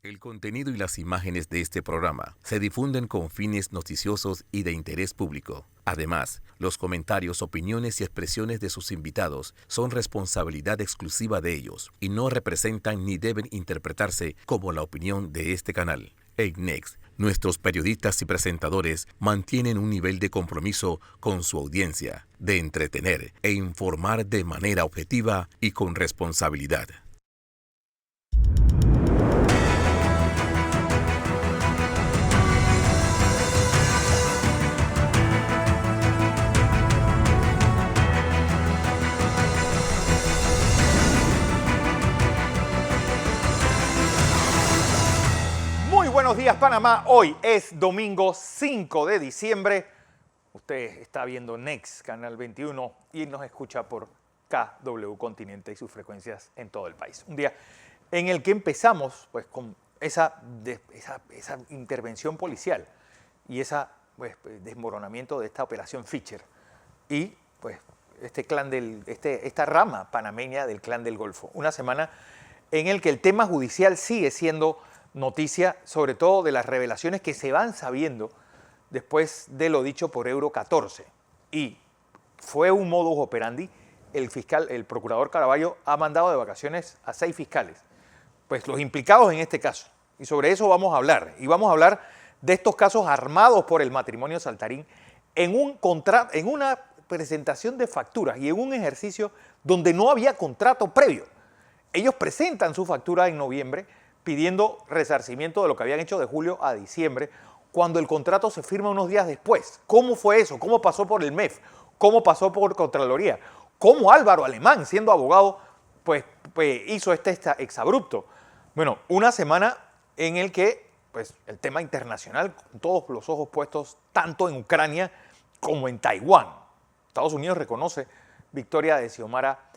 El contenido y las imágenes de este programa se difunden con fines noticiosos y de interés público. Además, los comentarios, opiniones y expresiones de sus invitados son responsabilidad exclusiva de ellos y no representan ni deben interpretarse como la opinión de este canal. En Next, nuestros periodistas y presentadores mantienen un nivel de compromiso con su audiencia, de entretener e informar de manera objetiva y con responsabilidad. Buenos días, Panamá. Hoy es domingo 5 de diciembre. Usted está viendo Next, Canal 21, y nos escucha por KW Continente y sus frecuencias en todo el país. Un día en el que empezamos pues, con esa intervención policial y ese desmoronamiento de esta operación Fischer y pues, esta rama panameña del Clan del Golfo. Una semana en el que el tema judicial sigue siendo noticia, sobre todo de las revelaciones que se van sabiendo después de lo dicho por Euro 14. Y fue un modus operandi. El procurador Caraballo ha mandado de vacaciones a 6 fiscales, pues los implicados en este caso. Y sobre eso vamos a hablar. Y vamos a hablar de estos casos armados por el matrimonio Saltarín en una presentación de facturas y en un ejercicio donde no había contrato previo. Ellos presentan su factura en noviembre pidiendo resarcimiento de lo que habían hecho de julio a diciembre, cuando el contrato se firma unos días después. ¿Cómo fue eso? ¿Cómo pasó por el MEF? ¿Cómo pasó por Contraloría? ¿Cómo Álvaro Alemán, siendo abogado, pues hizo este exabrupto? Bueno, una semana en el que pues, el tema internacional, con todos los ojos puestos tanto en Ucrania como en Taiwán. Estados Unidos reconoce victoria de Xiomara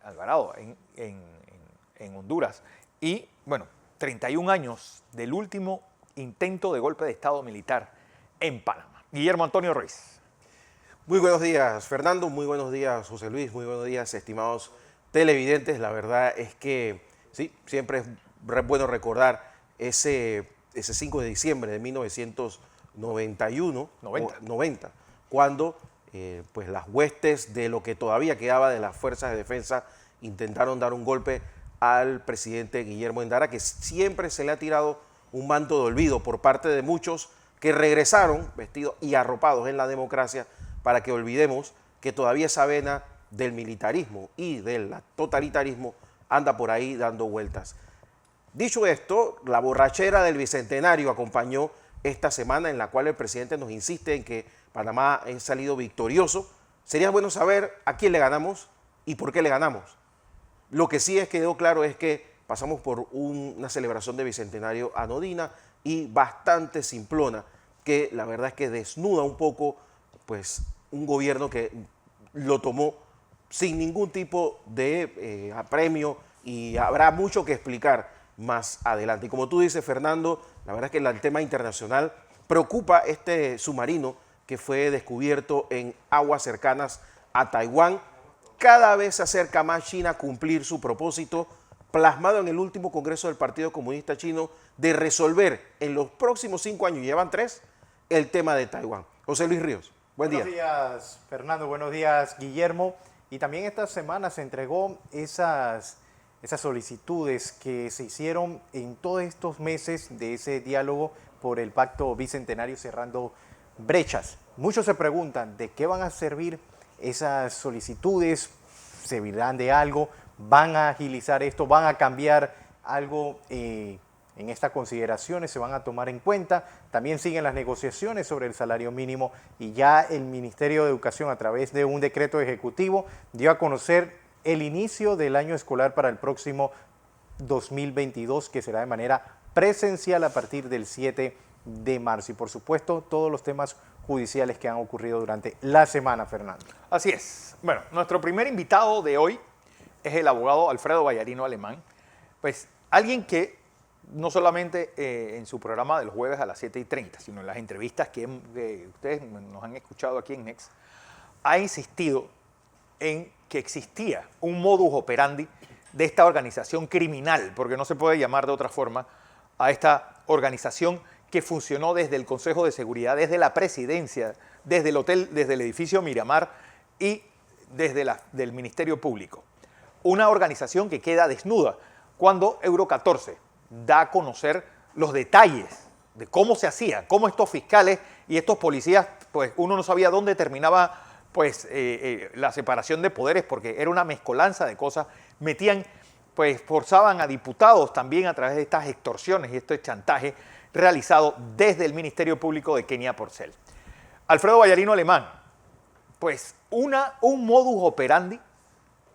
Alvarado en Honduras. Y, bueno, 31 años del último intento de golpe de Estado militar en Panamá. Guillermo Antonio Ruiz. Muy buenos días, Fernando. Muy buenos días, José Luis. Muy buenos días, estimados televidentes. La verdad es que, sí, siempre es bueno recordar ese 5 de diciembre de 1990, cuando pues las huestes de lo que todavía quedaba de las fuerzas de defensa intentaron dar un golpe al presidente Guillermo Endara, que siempre se le ha tirado un manto de olvido por parte de muchos que regresaron vestidos y arropados en la democracia para que olvidemos que todavía esa vena del militarismo y del totalitarismo anda por ahí dando vueltas. Dicho esto, la borrachera del Bicentenario acompañó esta semana en la cual el presidente nos insiste en que Panamá ha salido victorioso. Sería bueno saber a quién le ganamos y por qué le ganamos. Lo que sí quedó claro es que pasamos por una celebración de Bicentenario anodina y bastante simplona, que la verdad es que desnuda un poco pues, un gobierno que lo tomó sin ningún tipo de apremio, y habrá mucho que explicar más adelante. Y como tú dices, Fernando, la verdad es que el tema internacional preocupa este submarino que fue descubierto en aguas cercanas a Taiwán. Cada vez se acerca más China a cumplir su propósito plasmado en el último Congreso del Partido Comunista Chino de resolver en los próximos 5 años, llevan 3, el tema de Taiwán. José Luis Ríos, buen día. Buenos días, Fernando. Buenos días, Guillermo. Y también esta semana se entregó esas solicitudes que se hicieron en todos estos meses de ese diálogo por el Pacto Bicentenario cerrando brechas. Muchos se preguntan de qué van a servir esas solicitudes, servirán de algo, van a agilizar esto, van a cambiar algo en estas consideraciones, se van a tomar en cuenta. También siguen las negociaciones sobre el salario mínimo y ya el Ministerio de Educación, a través de un decreto ejecutivo, dio a conocer el inicio del año escolar para el próximo 2022, que será de manera presencial a partir del 7 de marzo. Y por supuesto, todos los temas judiciales que han ocurrido durante la semana, Fernando. Así es. Bueno, nuestro primer invitado de hoy es el abogado Alfredo Vallarino Alemán. Pues alguien que no solamente en su programa de los jueves a las 7:30, sino en las entrevistas que ustedes nos han escuchado aquí en Next, ha insistido en que existía un modus operandi de esta organización criminal, porque no se puede llamar de otra forma, a esta organización que funcionó desde el Consejo de Seguridad, desde la presidencia, desde el hotel, desde el edificio Miramar y desde del Ministerio Público. Una organización que queda desnuda cuando Euro 14 da a conocer los detalles de cómo se hacía, cómo estos fiscales y estos policías, pues uno no sabía dónde terminaba pues la separación de poderes, porque era una mezcolanza de cosas, metían, pues forzaban a diputados también a través de estas extorsiones y este chantaje realizado desde el Ministerio Público de Kenia Porcel. Alfredo Vallarino Alemán, pues un modus operandi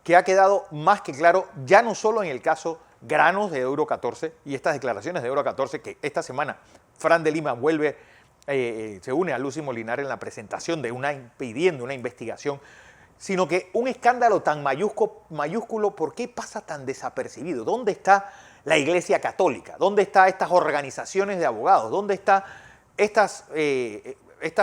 que ha quedado más que claro, ya no solo en el caso Granos de Euro 14 y estas declaraciones de Euro 14, que esta semana Fran de Lima se une a Lucy Molinar en la presentación pidiendo una investigación, sino que un escándalo tan mayúsculo, ¿por qué pasa tan desapercibido? ¿Dónde está la Iglesia Católica? ¿Dónde están estas organizaciones de abogados? ¿Dónde están estas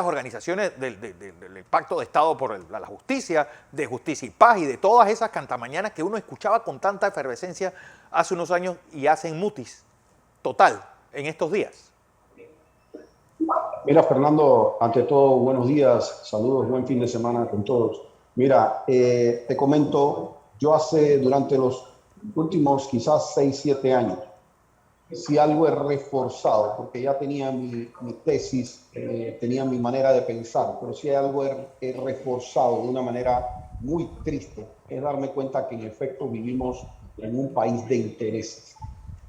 organizaciones del Pacto de Estado por la Justicia, de Justicia y Paz y de todas esas cantamañanas que uno escuchaba con tanta efervescencia hace unos años y hacen mutis total en estos días? Mira, Fernando, ante todo, buenos días, saludos, buen fin de semana con todos. Mira, te comento, yo durante los últimos quizás 6, 7 años, si algo he reforzado, porque ya tenía mi tesis, tenía mi manera de pensar, pero si hay algo he reforzado de una manera muy triste, es darme cuenta que en efecto vivimos en un país de intereses,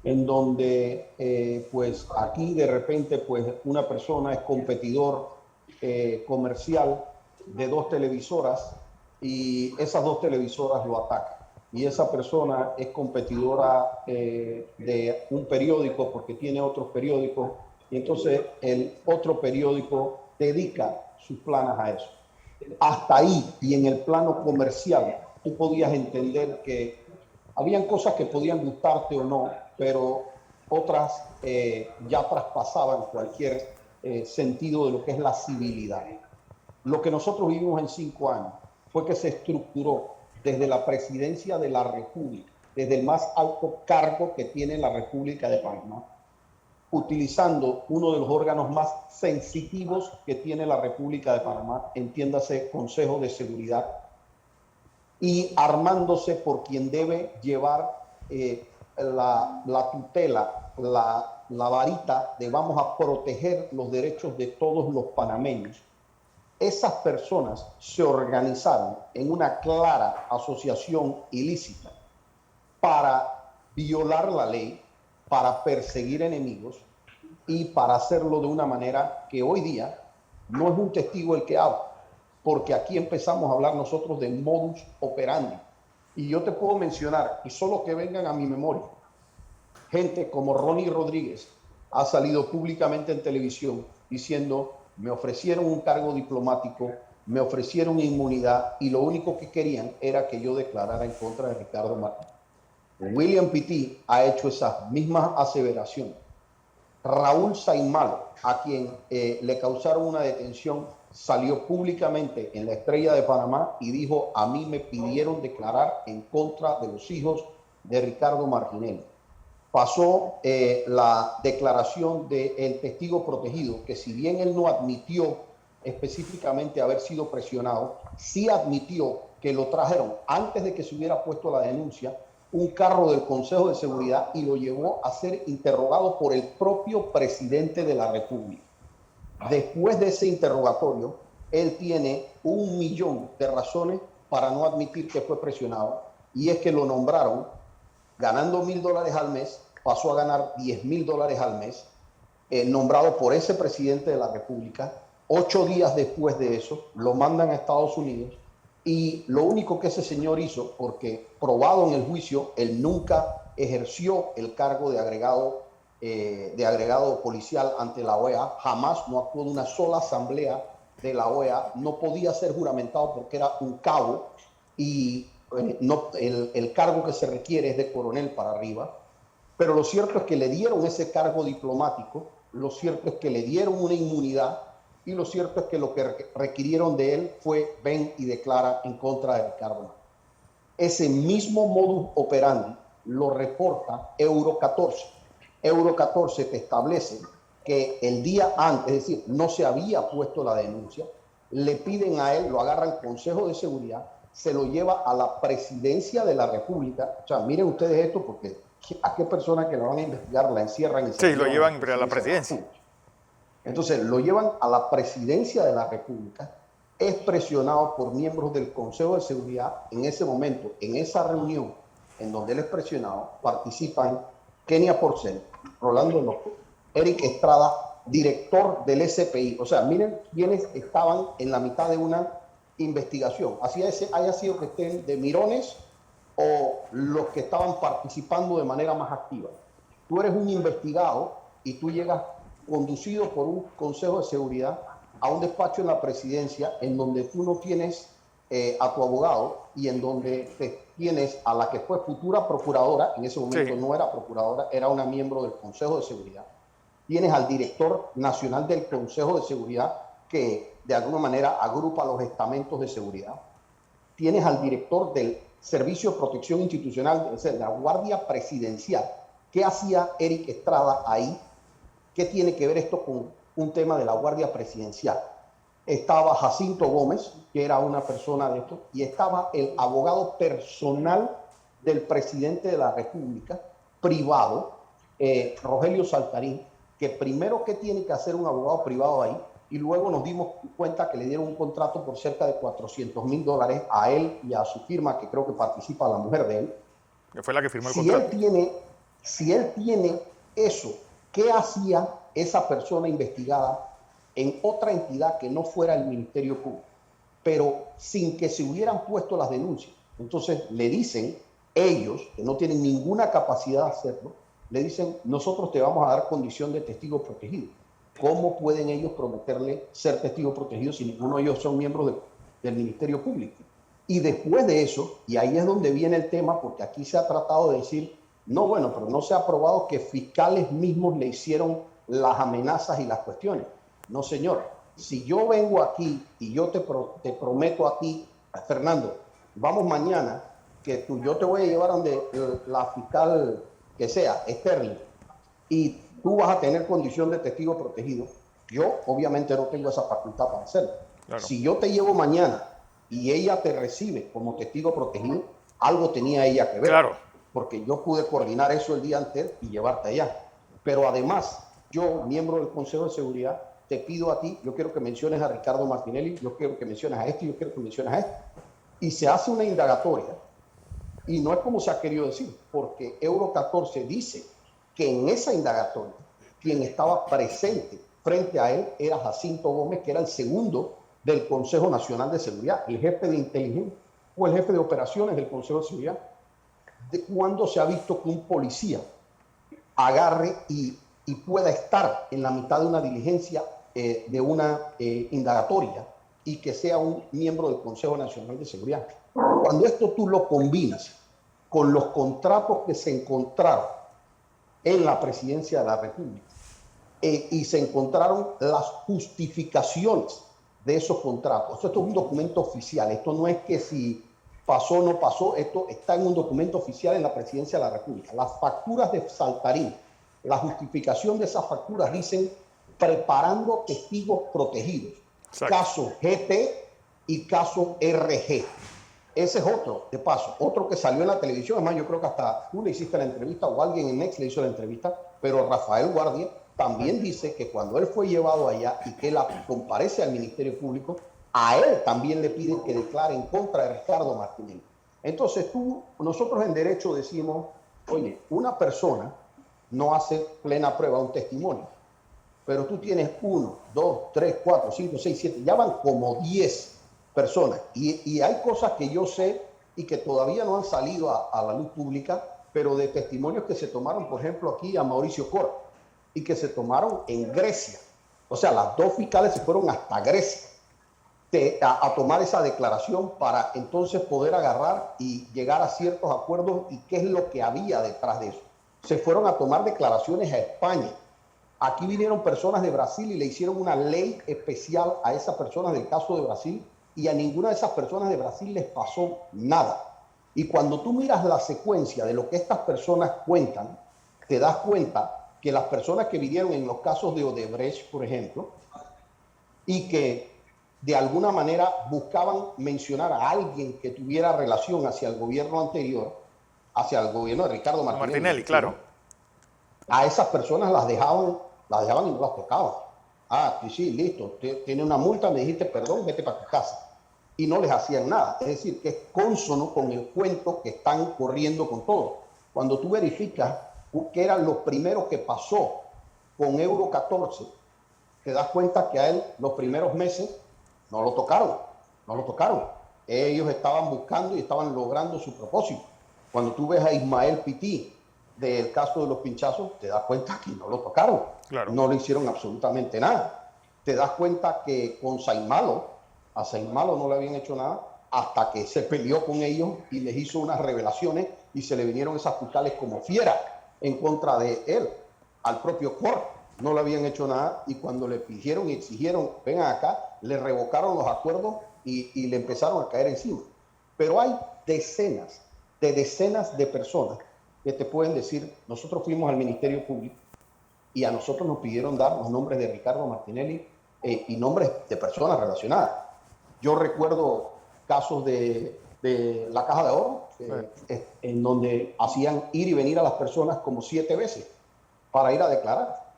en donde pues aquí de repente pues una persona es competidor comercial de 2 televisoras y esas 2 televisoras lo atacan. Y esa persona es competidora de un periódico porque tiene otros periódicos y entonces el otro periódico dedica sus planas a eso. Hasta ahí y en el plano comercial tú podías entender que habían cosas que podían gustarte o no, pero otras ya traspasaban cualquier sentido de lo que es la civilidad. Lo que nosotros vivimos en 5 años fue que se estructuró desde la presidencia de la República, desde el más alto cargo que tiene la República de Panamá, utilizando uno de los órganos más sensitivos que tiene la República de Panamá, entiéndase Consejo de Seguridad, y armándose por quien debe llevar la tutela, la varita de vamos a proteger los derechos de todos los panameños. Esas personas se organizaron en una clara asociación ilícita para violar la ley, para perseguir enemigos y para hacerlo de una manera que hoy día no es un testigo el que habla, porque aquí empezamos a hablar nosotros de modus operandi. Y yo te puedo mencionar, y solo que vengan a mi memoria, gente como Ronnie Rodríguez ha salido públicamente en televisión diciendo: me ofrecieron un cargo diplomático, me ofrecieron inmunidad y lo único que querían era que yo declarara en contra de Ricardo Martín. William Pitti ha hecho esas mismas aseveraciones. Raúl Saimalo, a quien le causaron una detención, salió públicamente en La Estrella de Panamá y dijo: a mí me pidieron declarar en contra de los hijos de Ricardo Martinelli. Pasó la declaración del testigo protegido, que si bien él no admitió específicamente haber sido presionado, sí admitió que lo trajeron antes de que se hubiera puesto la denuncia, un carro del Consejo de Seguridad, y lo llevó a ser interrogado por el propio presidente de la República. Después de ese interrogatorio, él tiene 1.000.000 de razones para no admitir que fue presionado, y es que lo nombraron ganando $1.000 al mes, pasó a ganar $10.000 al mes, nombrado por ese presidente de la República. 8 días después de eso, lo mandan a Estados Unidos, y lo único que ese señor hizo, porque probado en el juicio, él nunca ejerció el cargo de agregado policial ante la OEA, jamás, no actuó en una sola asamblea de la OEA, no podía ser juramentado porque era un cabo y el cargo que se requiere es de coronel para arriba, pero lo cierto es que le dieron ese cargo diplomático, lo cierto es que le dieron una inmunidad y lo cierto es que lo que requirieron de él fue ven y declara en contra de Ricardo Martín. Ese mismo modus operandi lo reporta Euro 14. Euro 14 te establece que el día antes, es decir, no se había puesto la denuncia, le piden a él, lo agarran Consejo de Seguridad, se lo lleva a la Presidencia de la República. O sea, miren ustedes esto, porque a qué persona que la van a investigar la encierran y se Sí, lo llevan a la presidencia. Entonces lo llevan a la Presidencia de la República, es presionado por miembros del Consejo de Seguridad. En ese momento, en esa reunión en donde él es presionado, participan Kenia Porcel, Rolando López, Eric Estrada, director del SPI. O sea, miren quiénes estaban en la mitad de una investigación. Así haya sido que estén de mirones o los que estaban participando de manera más activa. Tú eres un investigado y tú llegas conducido por un Consejo de Seguridad a un despacho en la presidencia en donde tú no tienes a tu abogado y en donde tienes a la que fue futura procuradora, en ese momento no era procuradora, era una miembro del Consejo de Seguridad. Tienes al director nacional del Consejo de Seguridad que de alguna manera agrupa los estamentos de seguridad. Tienes al director del Servicio de Protección Institucional, de la Guardia Presidencial. ¿Qué hacía Eric Estrada ahí? ¿Qué tiene que ver esto con un tema de la Guardia Presidencial? Estaba Jacinto Gómez, que era una persona de esto, y estaba el abogado personal del presidente de la República, privado, Rogelio Saltarín, que primero que tiene que hacer un abogado privado ahí, y luego nos dimos cuenta que le dieron un contrato por cerca de $400,000 a él y a su firma, que creo que participa la mujer de él. Que fue la que firmó el contrato. Si él tiene eso, ¿qué hacía esa persona investigada en otra entidad que no fuera el Ministerio Público? Pero sin que se hubieran puesto las denuncias. Entonces le dicen ellos, que no tienen ninguna capacidad de hacerlo, le dicen, nosotros te vamos a dar condición de testigo protegido. ¿Cómo pueden ellos prometerle ser testigos protegidos si ninguno de ellos son miembros del Ministerio Público? Y después de eso, y ahí es donde viene el tema, porque aquí se ha tratado de decir, no, bueno, pero no se ha probado que fiscales mismos le hicieron las amenazas y las cuestiones. No, señor. Si yo vengo aquí y yo te prometo a ti, Fernando, vamos mañana, que yo te voy a llevar donde la fiscal que sea, Sterling, y tú vas a tener condición de testigo protegido, yo obviamente no tengo esa facultad para hacerlo. Claro. Si yo te llevo mañana y ella te recibe como testigo protegido, algo tenía ella que ver. Claro. Porque yo pude coordinar eso el día antes y llevarte allá. Pero además, yo, miembro del Consejo de Seguridad, te pido a ti, yo quiero que menciones a Ricardo Martinelli, yo quiero que menciones a este, yo quiero que menciones a este. Y se hace una indagatoria, y no es como se ha querido decir, porque Euro 14 dice que en esa indagatoria, quien estaba presente frente a él era Jacinto Gómez, que era el segundo del Consejo Nacional de Seguridad, el jefe de inteligencia o el jefe de operaciones del Consejo de Seguridad. ¿De cuándo se ha visto que un policía agarre y pueda estar en la mitad de una diligencia de una indagatoria y que sea un miembro del Consejo Nacional de Seguridad? Cuando esto tú lo combinas con los contratos que se encontraron en la presidencia de la República y se encontraron las justificaciones de esos contratos. Esto es un documento oficial, esto no es que si pasó o no pasó, esto está en un documento oficial en la presidencia de la República. Las facturas de Saltarín, la justificación de esas facturas dicen preparando testigos protegidos. Exacto. Caso GT y caso RG. Ese es otro, de paso, otro que salió en la televisión. Además, yo creo que hasta tú le hiciste la entrevista o alguien en Next le hizo la entrevista, pero Rafael Guardia también dice que cuando él fue llevado allá y que él comparece al Ministerio Público, a él también le piden que declare en contra de Ricardo Martinelli. Entonces nosotros en derecho decimos, oye, una persona no hace plena prueba un testimonio, pero tú tienes 1, 2, 3, 4, 5, 6, 7, ya van como 10 personas. Y hay cosas que yo sé y que todavía no han salido a la luz pública, pero de testimonios que se tomaron, por ejemplo, aquí a Mauricio Cor, y que se tomaron en Grecia. O sea, las dos fiscales se fueron hasta Grecia a tomar esa declaración para entonces poder agarrar y llegar a ciertos acuerdos y qué es lo que había detrás de eso. Se fueron a tomar declaraciones a España. Aquí vinieron personas de Brasil y le hicieron una ley especial a esas personas del caso de Brasil y a ninguna de esas personas de Brasil les pasó nada. Y cuando tú miras la secuencia de lo que estas personas cuentan, te das cuenta que las personas que vinieron en los casos de Odebrecht, por ejemplo, y que de alguna manera buscaban mencionar a alguien que tuviera relación hacia el gobierno anterior, hacia el gobierno de Ricardo Martinelli, claro. A esas personas las dejaban y no las tocaban. Ah, sí, listo, tiene una multa, me dijiste perdón, vete para tu casa. Y no les hacían nada. Es decir, que es cónsono con el cuento que están corriendo con todo. Cuando tú verificas qué eran los primeros que pasó con Euro 14, te das cuenta que a él los primeros meses no lo tocaron. Ellos estaban buscando y estaban logrando su propósito. Cuando tú ves a Ismael Pití del caso de los pinchazos, te das cuenta que no lo tocaron. Claro. No le hicieron absolutamente nada. Te das cuenta que con a Saimalo no le habían hecho nada hasta que se peleó con ellos y les hizo unas revelaciones y se le vinieron esas fiscales como fiera en contra de él. Al propio Cor no le habían hecho nada y cuando le pidieron y exigieron, vengan acá, le revocaron los acuerdos y le empezaron a caer encima. Pero hay decenas de personas que te pueden decir, nosotros fuimos al Ministerio Público y a nosotros nos pidieron dar los nombres de Ricardo Martinelli y nombres de personas relacionadas. Yo recuerdo casos de la Caja de Ahorro, en donde hacían ir y venir a las personas como 7 veces para ir a declarar.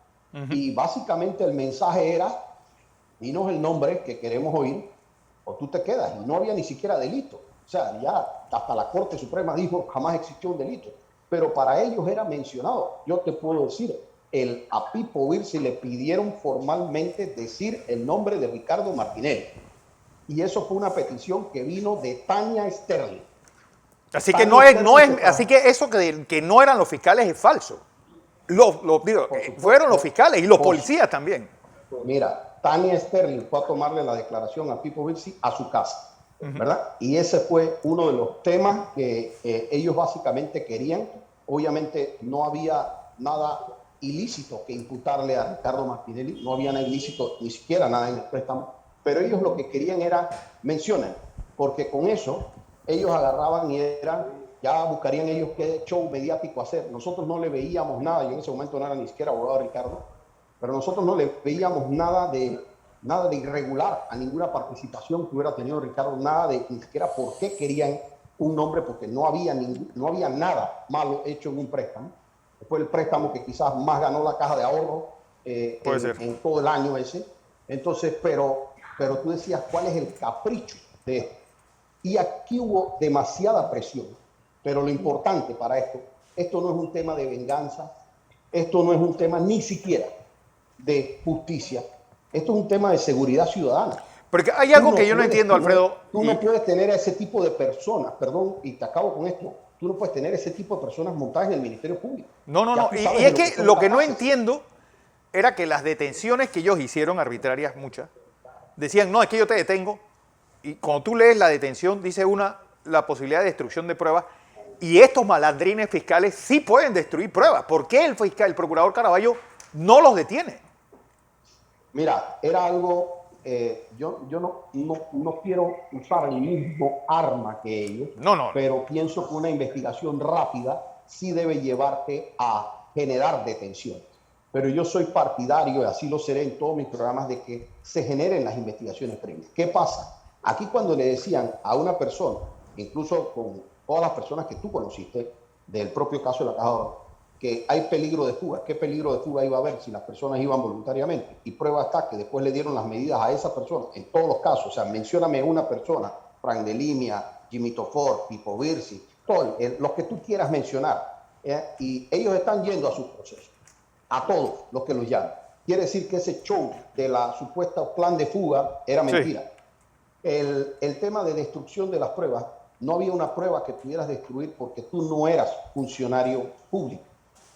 Y básicamente el mensaje era, dinos el nombre que queremos oír o tú te quedas. Y no había ni siquiera delito. O sea, ya hasta la Corte Suprema dijo, jamás existió un delito. Pero para ellos era mencionado. Yo te puedo decir, a Pipo Virsi le pidieron formalmente decir el nombre de Ricardo Martinelli. Y eso fue una petición que vino de Tania Sterling. Así que así que eso que no eran los fiscales es falso. Fueron los fiscales y los policías también. Mira, Tania Sterling fue a tomarle la declaración a Pipo Virsi a su casa, ¿verdad? Y ese fue uno de los temas que ellos básicamente querían. Obviamente no había nada ilícito que imputarle a Ricardo Martinelli, no había nada ilícito, ni siquiera nada en el préstamo. Pero ellos lo que querían era mencionar, porque con eso ellos agarraban y ya buscarían ellos qué show mediático hacer. Nosotros no le veíamos nada, yo en ese momento no era ni siquiera abogado de Ricardo, pero nosotros no le veíamos nada de irregular a ninguna participación que hubiera tenido Ricardo, ni siquiera por qué querían un nombre, porque no había nada malo hecho en un préstamo. Fue el préstamo que quizás más ganó la Caja de Ahorro en todo el año ese. Entonces, pero tú decías, ¿cuál es el capricho de esto? Y aquí hubo demasiada presión. Pero lo importante para esto no es un tema de venganza, esto no es un tema ni siquiera de justicia, esto es un tema de seguridad ciudadana. Porque hay algo que yo no entiendo, Alfredo. Tú no puedes tener a ese tipo de personas, perdón, y te acabo con esto, tú no puedes tener ese tipo de personas montadas en el Ministerio Público. No. Y es que lo que no entiendo era que las detenciones que ellos hicieron, arbitrarias muchas, decían, no, es que yo te detengo, y cuando tú lees la detención, dice la posibilidad de destrucción de pruebas, y estos malandrines fiscales sí pueden destruir pruebas. ¿Por qué el procurador Caraballo no los detiene? Mira, era algo, yo no quiero usar el mismo arma que ellos, pero pienso que una investigación rápida sí debe llevarte a generar detenciones. Pero yo soy partidario, y así lo seré en todos mis programas, de que se generen las investigaciones previas. ¿Qué pasa? Aquí cuando le decían a una persona, incluso con todas las personas que tú conociste, del propio caso de la Caja de Ahorro, que hay peligro de fuga. ¿Qué peligro de fuga iba a haber si las personas iban voluntariamente? Y prueba está que después le dieron las medidas a esa persona, en todos los casos. O sea, mencióname una persona, Frank de Limia, Jimmy Tofor, Pipo Virsi, todos, los que tú quieras mencionar. Y ellos están yendo a sus procesos. A todos los que los llaman. Quiere decir que ese show de la supuesta plan de fuga era mentira. Sí. El tema de destrucción de las pruebas, no había una prueba que pudieras destruir porque tú no eras funcionario público.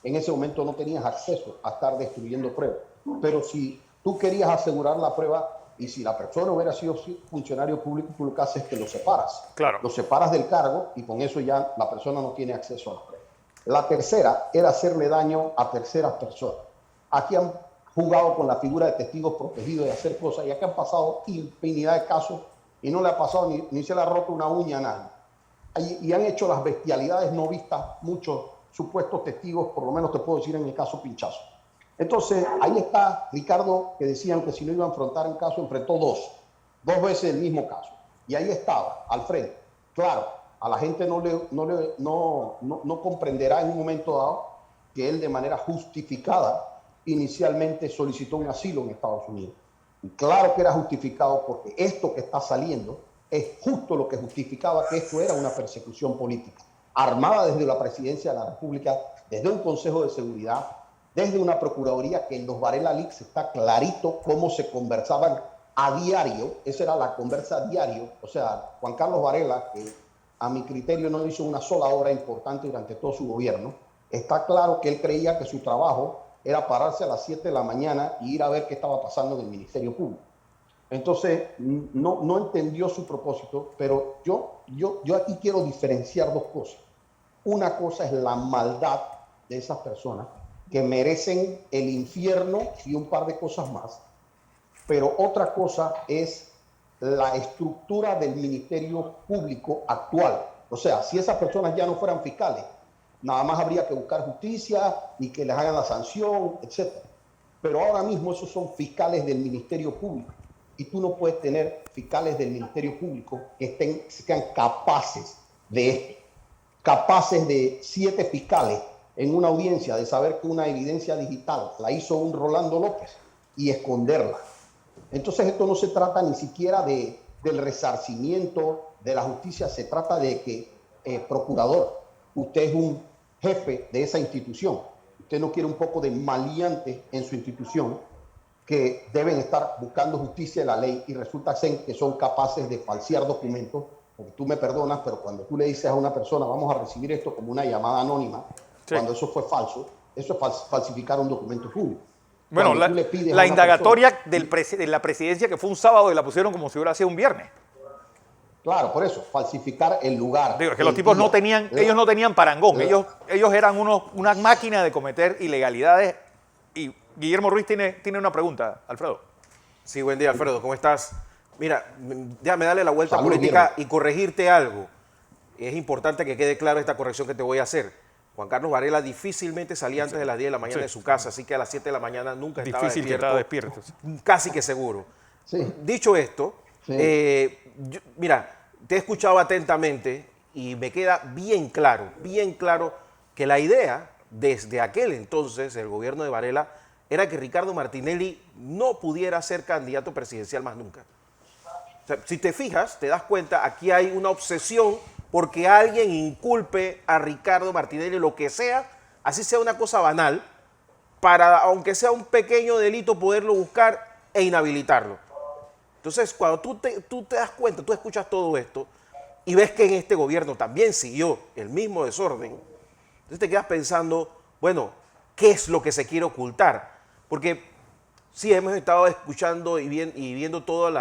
En ese momento no tenías acceso a estar destruyendo pruebas. Pero si tú querías asegurar la prueba y si la persona hubiera sido funcionario público, tú lo que haces es que lo separas. Claro. Lo separas del cargo y con eso ya la persona no tiene acceso a la prueba. La tercera era hacerle daño a terceras personas. Aquí han jugado con la figura de testigos protegidos de hacer cosas y aquí han pasado infinidad de casos y no le ha pasado ni se le ha roto una uña a nadie. y han hecho las bestialidades no vistas muchos supuestos testigos, por lo menos te puedo decir en el caso Pinchazo. Entonces, ahí está Ricardo, que decían que si no iba a enfrentar un caso, enfrentó dos veces el mismo caso. Y ahí estaba, al frente. Claro, a la gente no comprenderá en un momento dado que él de manera justificada inicialmente solicitó un asilo en Estados Unidos. Y claro que era justificado porque esto que está saliendo es justo lo que justificaba que esto era una persecución política, armada desde la Presidencia de la República, desde un Consejo de Seguridad, desde una Procuraduría que en los Varela Leaks está clarito cómo se conversaban a diario. Esa era la conversa a diario. O sea, Juan Carlos Varela, que a mi criterio no hizo una sola obra importante durante todo su gobierno, está claro que él creía que su trabajo era pararse a las 7 de la mañana y ir a ver qué estaba pasando en el Ministerio Público. Entonces, no entendió su propósito, pero yo aquí quiero diferenciar dos cosas. Una cosa es la maldad de esas personas que merecen el infierno y un par de cosas más, pero otra cosa es la estructura del Ministerio Público actual. O sea, si esas personas ya no fueran fiscales, nada más habría que buscar justicia y que les hagan la sanción, etc. Pero ahora mismo esos son fiscales del Ministerio Público y tú no puedes tener fiscales del Ministerio Público que sean capaces de esto, capaces de 7 fiscales en una audiencia de saber que una evidencia digital la hizo un Rolando López y esconderla. Entonces esto no se trata ni siquiera del resarcimiento de la justicia, se trata de que, procurador, usted es un jefe de esa institución, usted no quiere un poco de maleantes en su institución que deben estar buscando justicia de la ley y resulta ser que son capaces de falsear documentos, porque tú me perdonas, pero cuando tú le dices a una persona vamos a recibir esto como una llamada anónima, sí, cuando eso fue falso, eso es falsificar un documento público. Bueno, la indagatoria de la presidencia que fue un sábado y la pusieron como si hubiera sido un viernes. Claro, por eso, falsificar el lugar. Digo, que los tipos no tenían, ellos no tenían parangón, ellos eran una máquina de cometer ilegalidades. Y Guillermo Ruiz tiene una pregunta, Alfredo. Sí, buen día, Alfredo, ¿cómo estás? Mira, déjame darle la vuelta Salud, política Guillermo, y corregirte algo. Es importante que quede clara esta corrección que te voy a hacer. Juan Carlos Varela difícilmente salía antes de las 10 de la mañana de su casa, así que a las 7 de la mañana nunca estaba despierto. Difícil que estaba despierto. Casi que seguro. Sí. Dicho esto, Sí. mira, te he escuchado atentamente y me queda bien claro que la idea desde aquel entonces, el gobierno de Varela, era que Ricardo Martinelli no pudiera ser candidato presidencial más nunca. O sea, si te fijas, te das cuenta, aquí hay una obsesión porque alguien inculpe a Ricardo Martinelli lo que sea, así sea una cosa banal, para, aunque sea un pequeño delito, poderlo buscar e inhabilitarlo. Entonces, cuando tú te das cuenta, tú escuchas todo esto y ves que en este gobierno también siguió el mismo desorden, entonces te quedas pensando, bueno, ¿qué es lo que se quiere ocultar? Porque sí, hemos estado escuchando y viendo todas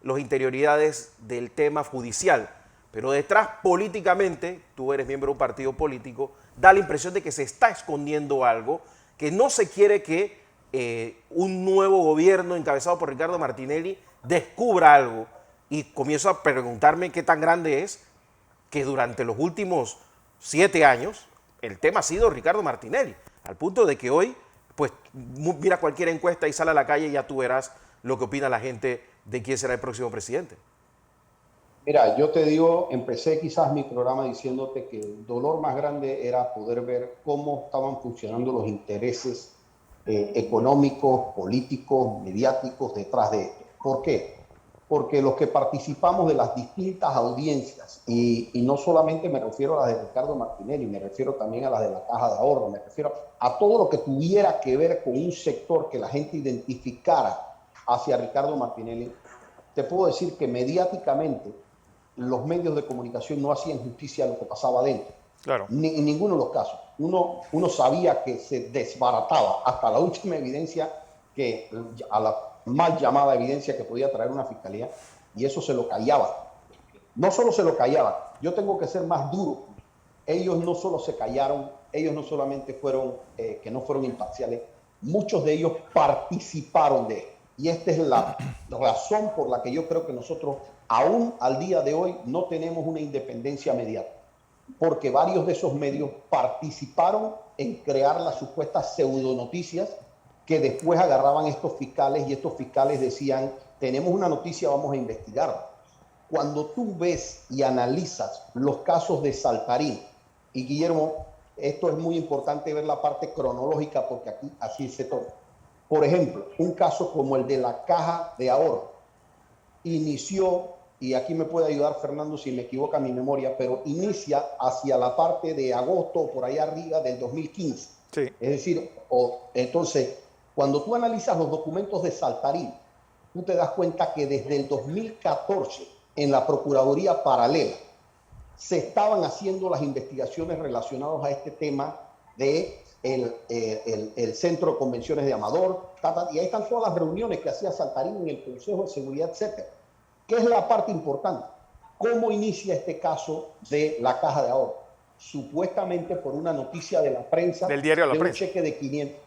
las interioridades del tema judicial, pero detrás políticamente, tú eres miembro de un partido político, da la impresión de que se está escondiendo algo, que no se quiere que un nuevo gobierno encabezado por Ricardo Martinelli descubra algo. Y comienzo a preguntarme qué tan grande es que durante los últimos 7 años el tema ha sido Ricardo Martinelli, al punto de que hoy, pues mira cualquier encuesta y sale a la calle y ya tú verás lo que opina la gente de quién será el próximo presidente. Mira, yo te digo, empecé quizás mi programa diciéndote que el dolor más grande era poder ver cómo estaban funcionando los intereses económicos, políticos, mediáticos detrás de esto. ¿Por qué? Porque los que participamos de las distintas audiencias, y no solamente me refiero a las de Ricardo Martinelli, me refiero también a las de la Caja de Ahorro, me refiero a todo lo que tuviera que ver con un sector que la gente identificara hacia Ricardo Martinelli, te puedo decir que mediáticamente los medios de comunicación no hacían justicia a lo que pasaba adentro. Claro. En ninguno de los casos. Uno sabía que se desbarataba hasta la última evidencia, que a la mal llamada evidencia que podía traer una fiscalía, y eso se lo callaba. No solo se lo callaba, yo tengo que ser más duro. Ellos no solo se callaron, ellos no solamente fueron, que no fueron imparciales, muchos de ellos participaron de esto. Y esta es la razón por la que yo creo que nosotros, aún al día de hoy, no tenemos una independencia mediática. Porque varios de esos medios participaron en crear las supuestas pseudonoticias que después agarraban estos fiscales y estos fiscales decían, tenemos una noticia, vamos a investigarla. Cuando tú ves y analizas los casos de Saltarín, y Guillermo, esto es muy importante ver la parte cronológica porque aquí así se toma. Por ejemplo, un caso como el de la Caja de Ahorro inició, y aquí me puede ayudar Fernando si me equivoca mi memoria, pero inicia hacia la parte de agosto o por ahí arriba del 2015. Sí. Es decir, entonces, cuando tú analizas los documentos de Saltarín, tú te das cuenta que desde el 2014 en la Procuraduría Paralela se estaban haciendo las investigaciones relacionadas a este tema de el Centro de Convenciones de Amador, y ahí están todas las reuniones que hacía Saltarín en el Consejo de Seguridad, etcétera. ¿Qué es la parte importante? ¿Cómo inicia este caso de la Caja de Ahorro? Supuestamente por una noticia de la prensa. Del diario La de Prensa. Un cheque de 500,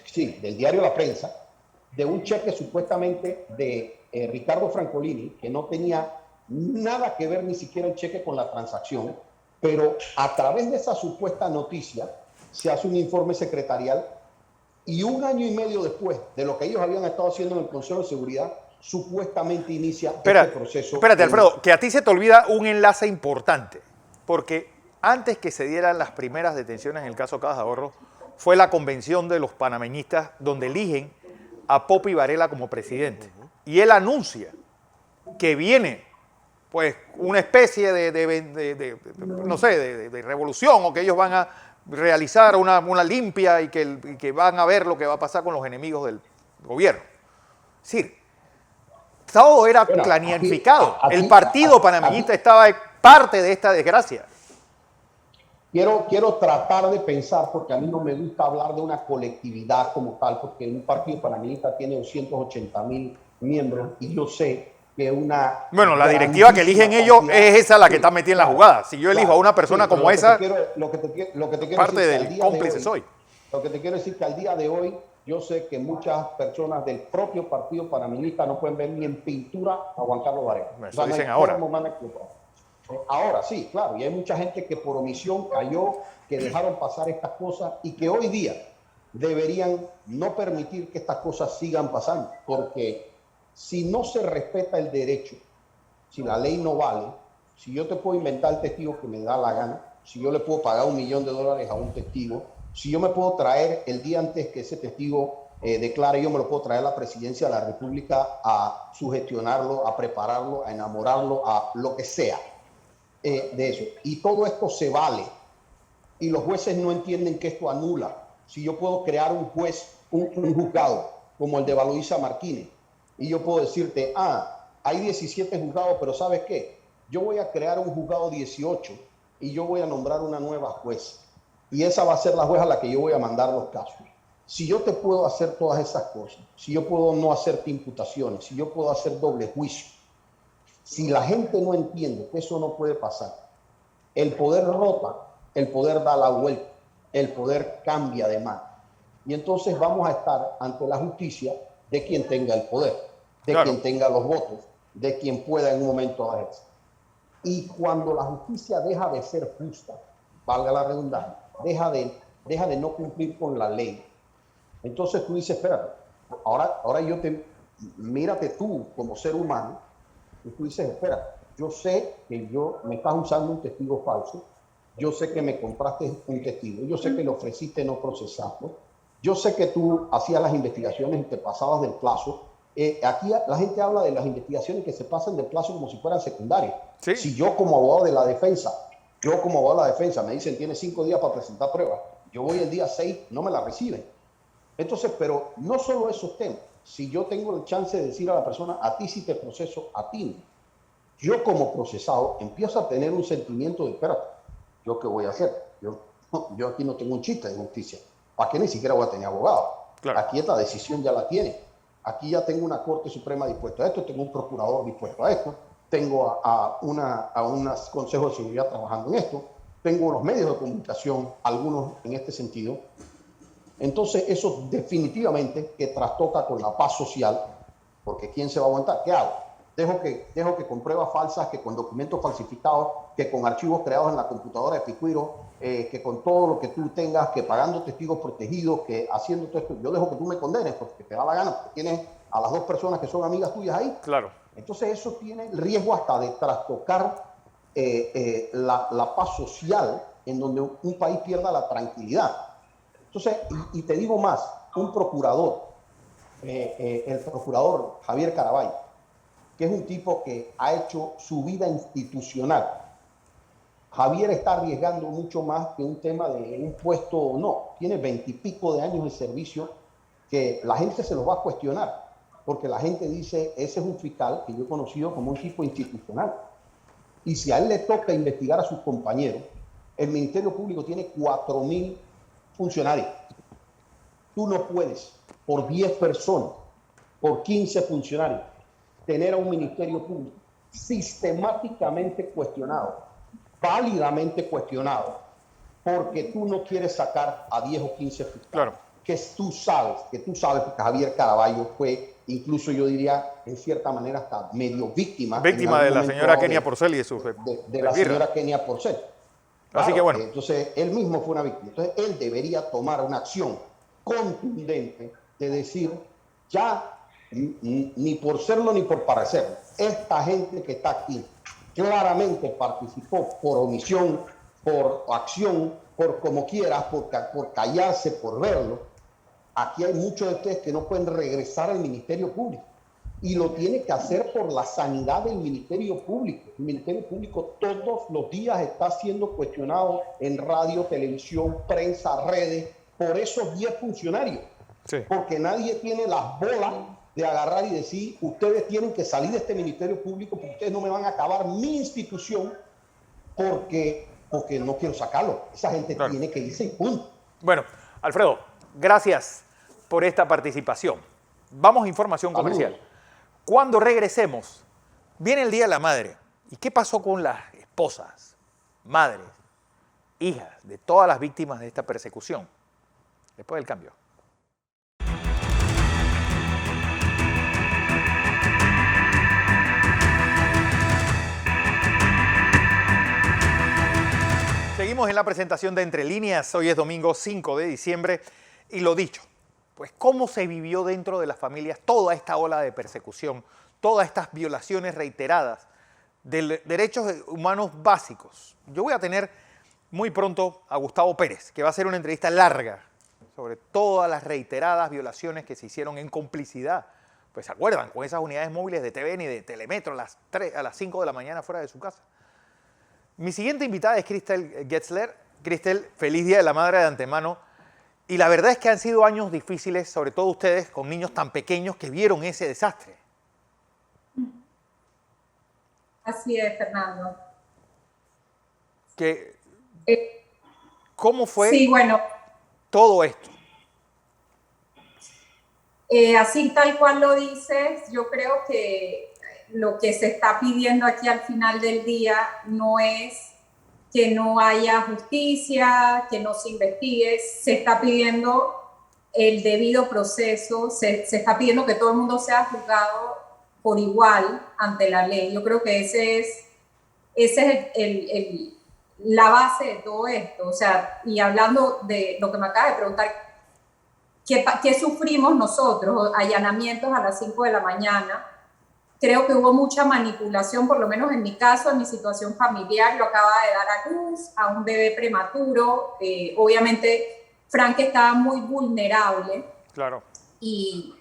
sí, del diario La Prensa, de un cheque supuestamente de Ricardo Francolini, que no tenía nada que ver ni siquiera el cheque con la transacción, pero a través de esa supuesta noticia se hace un informe secretarial y 1 año y medio después de lo que ellos habían estado haciendo en el Consejo de Seguridad, supuestamente inicia este proceso. Espérate, Alfredo, que a ti se te olvida un enlace importante, porque antes que se dieran las primeras detenciones en el caso Caja de Ahorro, fue la convención de los panameñistas donde eligen a Popi Varela como presidente. Y él anuncia que viene pues una especie de revolución, o que ellos van a realizar una limpia y que van a ver lo que va a pasar con los enemigos del gobierno. Es decir, todo era planificado. El partido panameñista estaba parte de esta desgracia. Quiero tratar de pensar, porque a mí no me gusta hablar de una colectividad como tal, porque un partido panameñista tiene 280,000 miembros y yo sé que una... Bueno, la directiva que eligen ellos es esa la que está metida en la jugada. Si yo elijo a una persona como esa, parte del cómplice soy. Lo que te quiero decir que al día de hoy, yo sé que muchas personas del propio partido panameñista no pueden ver ni en pintura a Juan Carlos Varela. Eso dicen ahora. Ahora sí, claro, y hay mucha gente que por omisión cayó, que dejaron pasar estas cosas y que hoy día deberían no permitir que estas cosas sigan pasando, porque si no se respeta el derecho, si la ley no vale, si yo te puedo inventar el testigo que me da la gana, si yo le puedo pagar $1 millón a un testigo, si yo me puedo traer el día antes que ese testigo declare, yo me lo puedo traer a la presidencia de la República a sugestionarlo, a prepararlo, a enamorarlo, a lo que sea de eso. Y todo esto se vale. Y los jueces no entienden que esto anula. Si yo puedo crear un juez, un juzgado, como el de Valoisa Martínez, y yo puedo decirte, hay 17 juzgados, pero ¿sabes qué? Yo voy a crear un juzgado 18 y yo voy a nombrar una nueva juez. Y esa va a ser la jueza a la que yo voy a mandar los casos. Si yo te puedo hacer todas esas cosas, si yo puedo no hacerte imputaciones, si yo puedo hacer doble juicio, si la gente no entiende que eso no puede pasar, el poder rota, el poder da la vuelta, el poder cambia de mano. Y entonces vamos a estar ante la justicia de quien tenga el poder, de quien tenga los votos, de quien pueda en un momento dar eso. Y cuando la justicia deja de ser justa, valga la redundancia, deja de no cumplir con la ley, entonces tú dices, espérate, ahora mírate tú como ser humano, y tú dices, espera, yo sé que me estás usando un testigo falso, yo sé que me compraste un testigo, yo sé que le ofreciste no procesarlo, yo sé que tú hacías las investigaciones y te pasabas del plazo. Aquí la gente habla de las investigaciones que se pasan del plazo como si fueran secundarias. ¿Sí? Si yo como abogado de la defensa me dicen tienes 5 días para presentar pruebas, yo voy el día 6, no me la reciben. Entonces, pero no solo esos temas. Si yo tengo el chance de decir a la persona, a ti sí te proceso, a ti no. Yo como procesado empiezo a tener un sentimiento de, espérate, ¿yo qué voy a hacer? Yo aquí no tengo un chiste de justicia. ¿Para qué ni siquiera voy a tener abogado? Claro. Aquí esta decisión ya la tiene. Aquí ya tengo una Corte Suprema dispuesta a esto, tengo un procurador dispuesto a esto, tengo a un Consejo de Seguridad trabajando en esto, tengo los medios de comunicación, algunos en este sentido. Entonces eso definitivamente que trastoca con la paz social porque ¿quién se va a aguantar? ¿Qué hago? Dejo que con pruebas falsas, que con documentos falsificados, que con archivos creados en la computadora de Picuiro, que con todo lo que tú tengas, que pagando testigos protegidos, que haciendo todo esto, yo dejo que tú me condenes porque te da la gana, porque tienes a las dos personas que son amigas tuyas ahí. Claro. Entonces eso tiene el riesgo hasta de trastocar la paz social, en donde un país pierda la tranquilidad. Entonces, y te digo más, un procurador, el procurador Javier Caraballo, que es un tipo que ha hecho su vida institucional. Javier está arriesgando mucho más que un tema de un puesto o no. Tiene 20 y pico de años de servicio que la gente se los va a cuestionar, porque la gente dice, ese es un fiscal que yo he conocido como un tipo institucional. Y si a él le toca investigar a sus compañeros, el Ministerio Público tiene 4.000 funcionarios. Tú no puedes, por 10 personas, por 15 funcionarios, tener a un Ministerio Público sistemáticamente cuestionado, válidamente cuestionado, porque tú no quieres sacar a 10 o 15 fiscales. Claro. Que tú sabes, porque Javier Caraballo fue, incluso yo diría, en cierta manera, hasta medio víctima. Víctima de la señora Kenia Porcel y de sus de la señora Kenia Porcel. Claro, así que bueno. Entonces, él mismo fue una víctima. Entonces, él debería tomar una acción contundente de decir, ya, ni por serlo ni por parecerlo, esta gente que está aquí claramente participó por omisión, por acción, por como quieras, por callarse, por verlo. Aquí hay muchos de ustedes que no pueden regresar al Ministerio Público y lo tiene que hacer por la sanidad del Ministerio Público. El Ministerio Público todos los días está siendo cuestionado en radio, televisión, prensa, redes, por esos 10 funcionarios. Sí. Porque nadie tiene las bolas de agarrar y decir, ustedes tienen que salir de este Ministerio Público porque ustedes no me van a acabar mi institución porque no quiero sacarlo. Esa gente tiene que irse y punto. Bueno, Alfredo, gracias por esta participación. Vamos a información comercial. Cuando regresemos, viene el Día de la Madre. ¿Y qué pasó con las esposas, madres, hijas de todas las víctimas de esta persecución? Después del cambio. Seguimos en la presentación de Entre Líneas. Hoy es domingo 5 de diciembre y lo dicho, pues cómo se vivió dentro de las familias toda esta ola de persecución, todas estas violaciones reiteradas de derechos humanos básicos. Yo voy a tener muy pronto a Gustavo Pérez, que va a hacer una entrevista larga sobre todas las reiteradas violaciones que se hicieron en complicidad. Pues se acuerdan, con esas unidades móviles de TVN y de Telemetro a las 5 de la mañana fuera de su casa. Mi siguiente invitada es Cristel Getzler. Cristel, feliz Día de la Madre de antemano. Y la verdad es que han sido años difíciles, sobre todo ustedes, con niños tan pequeños que vieron ese desastre. Así es, Fernando. ¿Cómo fue sí, bueno, todo esto? Así tal cual lo dices, yo creo que lo que se está pidiendo aquí al final del día no es que no haya justicia, que no se investigue, se está pidiendo el debido proceso, se está pidiendo que todo el mundo sea juzgado por igual ante la ley. Yo creo que ese es la base de todo esto. O sea, y hablando de lo que me acabas de preguntar, ¿qué sufrimos nosotros? Allanamientos a las 5 de la mañana. Creo que hubo mucha manipulación, por lo menos en mi caso, en mi situación familiar. Yo acababa de dar a luz a un bebé prematuro. Obviamente, Frank estaba muy vulnerable. Claro. Y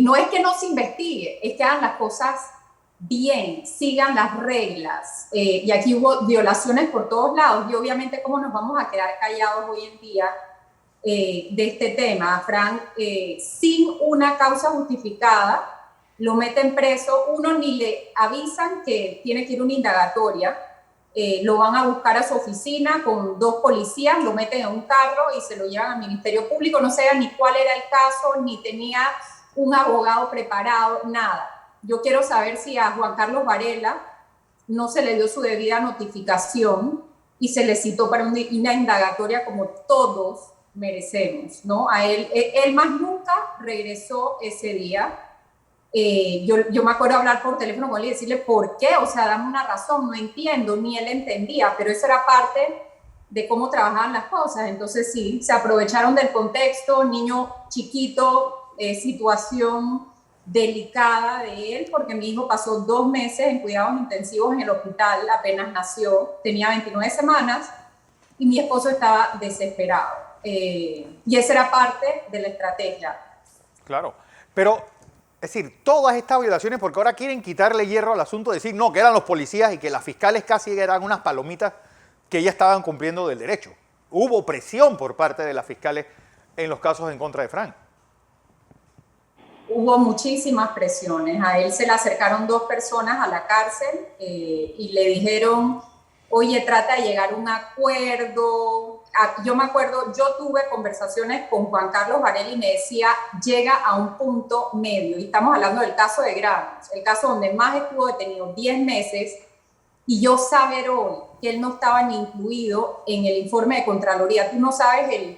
no es que no se investigue, es que hagan las cosas bien, sigan las reglas. Y aquí hubo violaciones por todos lados. Y obviamente, ¿cómo nos vamos a quedar callados hoy en día de este tema? Frank, sin una causa justificada, lo meten preso, uno ni le avisan que tiene que ir a una indagatoria, lo van a buscar a su oficina con 2 policías, lo meten en un carro y se lo llevan al Ministerio Público, no sabía ni cuál era el caso, ni tenía un abogado preparado, nada. Yo quiero saber si a Juan Carlos Varela no se le dio su debida notificación y se le citó para una indagatoria como todos merecemos, ¿no? A él más nunca regresó ese día. Yo me acuerdo hablar por teléfono con él y decirle, ¿por qué? O sea, dame una razón, no entiendo, ni él entendía, pero eso era parte de cómo trabajaban las cosas. Entonces sí, se aprovecharon del contexto, niño chiquito, situación delicada de él, porque mi hijo pasó 2 meses en cuidados intensivos en el hospital, apenas nació, tenía 29 semanas, y mi esposo estaba desesperado. Y esa era parte de la estrategia. Claro, pero, es decir, todas estas violaciones, porque ahora quieren quitarle hierro al asunto, decir, no, que eran los policías y que las fiscales casi eran unas palomitas que ya estaban cumpliendo del derecho. Hubo presión por parte de las fiscales en los casos en contra de Frank. Hubo muchísimas presiones. A él se le acercaron 2 personas a la cárcel y le dijeron, oye, trata de llegar a un acuerdo. Yo me acuerdo, yo tuve conversaciones con Juan Carlos Varela y me decía, llega a un punto medio. Y estamos hablando del caso de Granos, el caso donde más estuvo detenido, 10 meses, y yo saber hoy que él no estaba ni incluido en el informe de Contraloría. Tú no sabes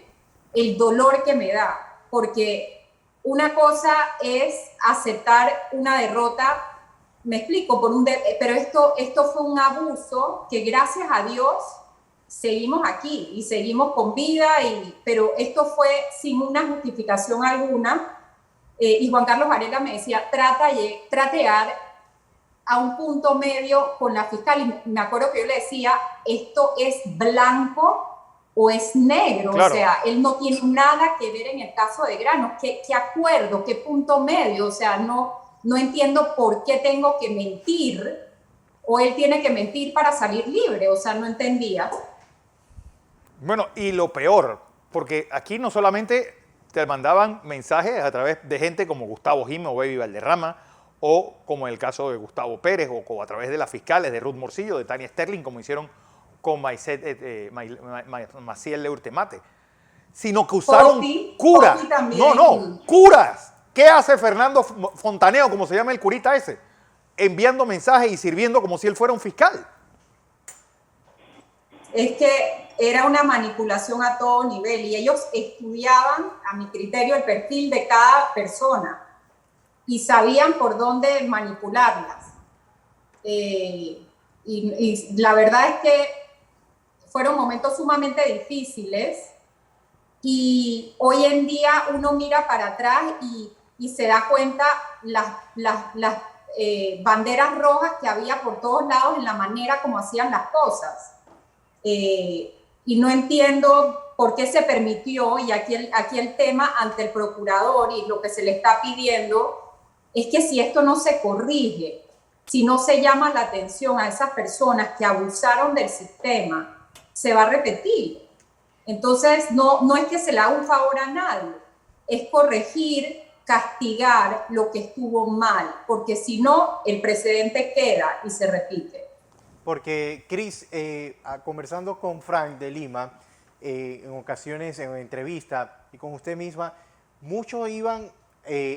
el dolor que me da, porque una cosa es aceptar una derrota, me explico, pero esto fue un abuso que gracias a Dios seguimos aquí y seguimos con vida, pero esto fue sin una justificación alguna. Y Juan Carlos Varela me decía, tratear a un punto medio con la fiscal. Y me acuerdo que yo le decía, esto es blanco o es negro, claro. O sea, él no tiene nada que ver en el caso de Granos. ¿Qué acuerdo? ¿Qué punto medio? O sea, no entiendo por qué tengo que mentir o él tiene que mentir para salir libre. O sea, no entendía. Bueno, y lo peor, porque aquí no solamente te mandaban mensajes a través de gente como Gustavo Gime o Baby Valderrama, o como en el caso de Gustavo Pérez, o a través de las fiscales de Ruth Morcillo, de Tania Sterling, como hicieron con Maciel Leurtemate, sino que usaron curas. Curas. ¿Qué hace Fernando Fontaneo, como se llama el curita ese? Enviando mensajes y sirviendo como si él fuera un fiscal. Es que era una manipulación a todo nivel y ellos estudiaban, a mi criterio, el perfil de cada persona y sabían por dónde manipularlas. Y la verdad es que fueron momentos sumamente difíciles y hoy en día uno mira para atrás y se da cuenta las banderas rojas que había por todos lados en la manera como hacían las cosas. Y no entiendo por qué se permitió, y aquí el tema ante el procurador y lo que se le está pidiendo es que si esto no se corrige, si no se llama la atención a esas personas que abusaron del sistema, se va a repetir. Entonces, no es que se le haga un favor a nadie, es corregir, castigar lo que estuvo mal, porque si no, el precedente queda y se repite. Porque, Cris, conversando con Frank de Lima, en ocasiones en entrevista y con usted misma, muchos iban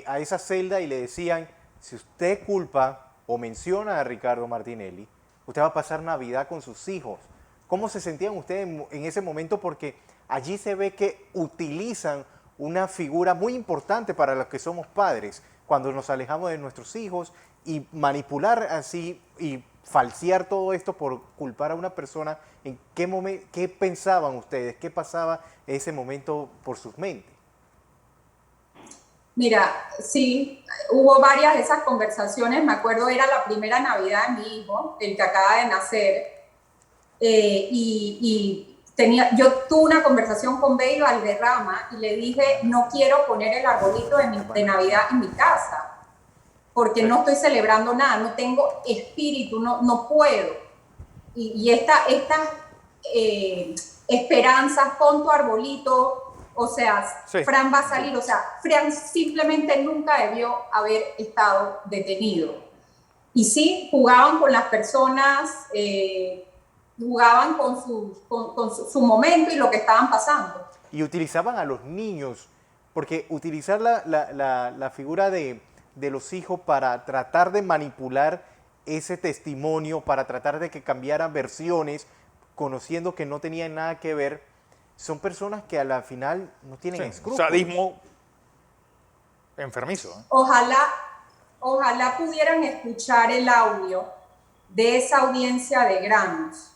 a esa celda y le decían, si usted culpa o menciona a Ricardo Martinelli, usted va a pasar Navidad con sus hijos. ¿Cómo se sentían ustedes en ese momento? Porque allí se ve que utilizan una figura muy importante para los que somos padres, cuando nos alejamos de nuestros hijos, y manipular así y falsear todo esto por culpar a una persona. ¿En qué momento, qué pensaban ustedes? ¿Qué pasaba en ese momento por sus mentes? Mira, sí, hubo varias de esas conversaciones. Me acuerdo, era la primera Navidad de mi hijo, el que acaba de nacer, yo tuve una conversación con Baby Valderrama y le dije, no quiero poner el arbolito de Navidad en mi casa, porque no estoy celebrando nada, no tengo espíritu, no puedo. Y estas esperanzas, pon tu arbolito, o sea, sí. Fran va a salir, o sea, Fran simplemente nunca debió haber estado detenido. Y sí, jugaban con las personas, jugaban con su momento y lo que estaban pasando. Y utilizaban a los niños, porque utilizar la figura de los hijos para tratar de manipular ese testimonio, para tratar de que cambiaran versiones, conociendo que no tenían nada que ver, son personas que a la final no tienen escrúpulos. Sadismo enfermizo. Ojalá ojalá pudieran escuchar el audio de esa audiencia de Granos,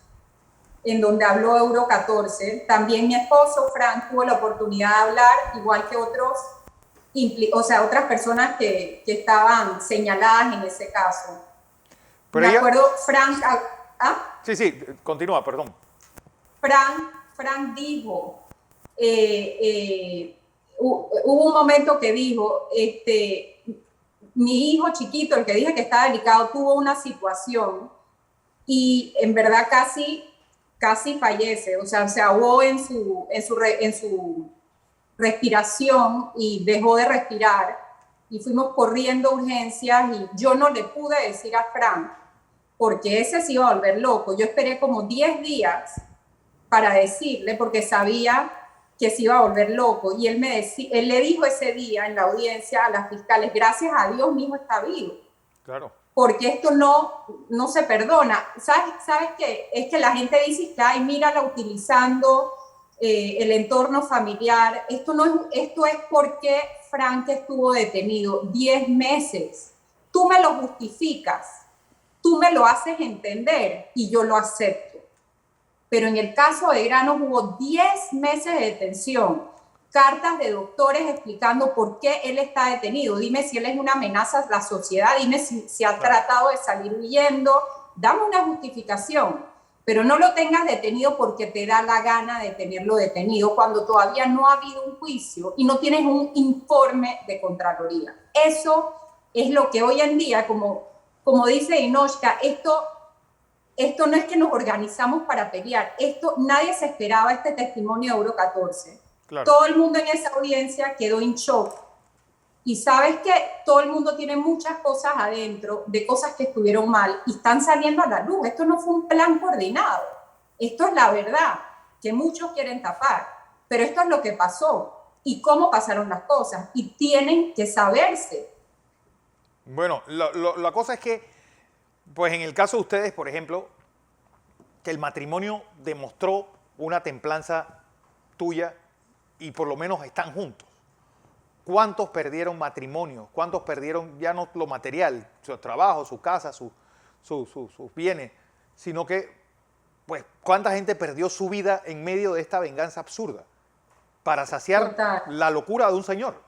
en donde habló Euro 14. También mi esposo, Frank, tuvo la oportunidad de hablar, igual que otras personas que estaban señaladas en ese caso. Pero me acuerdo, Frank... Sí, continúa, perdón. Frank dijo, hubo un momento que dijo, mi hijo chiquito, el que dije que estaba delicado, tuvo una situación y en verdad casi fallece, o sea, se ahogó en su respiración y dejó de respirar y fuimos corriendo a urgencias y yo no le pude decir a Frank porque ese se iba a volver loco. Yo esperé como 10 días para decirle porque sabía que se iba a volver loco y él le dijo ese día en la audiencia a las fiscales, gracias a Dios mi hijo está vivo. Claro. Porque esto no se perdona. ¿Sabes qué? Es que la gente dice que, ay, mírala utilizando el entorno familiar. Esto es porque Frank estuvo detenido 10 meses. Tú me lo justificas, tú me lo haces entender y yo lo acepto. Pero en el caso de Granos hubo 10 meses de detención, cartas de doctores explicando por qué él está detenido. Dime si él es una amenaza a la sociedad, dime si ha tratado de salir huyendo, dame una justificación, pero no lo tengas detenido porque te da la gana de tenerlo detenido cuando todavía no ha habido un juicio y no tienes un informe de Contraloría. Eso es lo que hoy en día, como dice Inoshka, esto no es que nos organizamos para pelear, nadie se esperaba este testimonio de Euro 14. Claro. Todo el mundo en esa audiencia quedó en shock. Y sabes que todo el mundo tiene muchas cosas adentro, de cosas que estuvieron mal y están saliendo a la luz. Esto no fue un plan coordinado. Esto es la verdad, que muchos quieren tapar. Pero esto es lo que pasó y cómo pasaron las cosas. Y tienen que saberse. Bueno, la cosa es que, pues en el caso de ustedes, por ejemplo, que el matrimonio demostró una templanza tuya y por lo menos están juntos. ¿Cuántos perdieron matrimonios? ¿Cuántos perdieron ya no lo material, su trabajo, su casa, sus bienes, sino que, pues, cuánta gente perdió su vida en medio de esta venganza absurda para saciar la locura de un señor?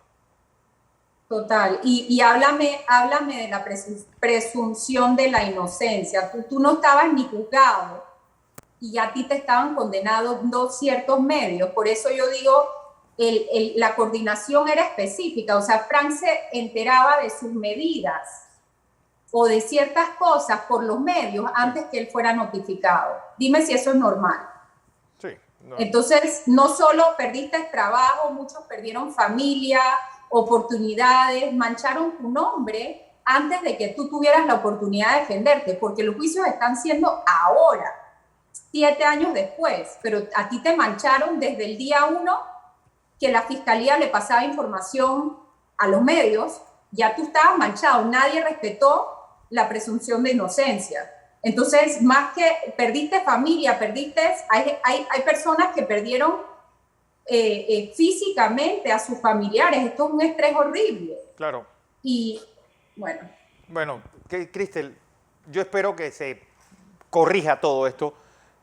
Total. Y háblame de la presunción de la inocencia. Tú no estabas ni juzgado y a ti te estaban condenando ciertos medios. Por eso yo digo, la coordinación era específica. O sea, Frank se enteraba de sus medidas o de ciertas cosas por los medios antes que él fuera notificado. Dime si eso es normal. Sí. No. Entonces, no solo perdiste el trabajo, muchos perdieron familia, oportunidades, mancharon tu nombre antes de que tú tuvieras la oportunidad de defenderte, porque los juicios están siendo ahora, 7 años después, pero a ti te mancharon desde el día 1 que la fiscalía le pasaba información a los medios, ya tú estabas manchado, nadie respetó la presunción de inocencia. Entonces, más que perdiste familia, hay personas que perdieron físicamente a sus familiares. Esto es un estrés horrible. Claro. Y bueno. Bueno, Cristel, yo espero que se corrija todo esto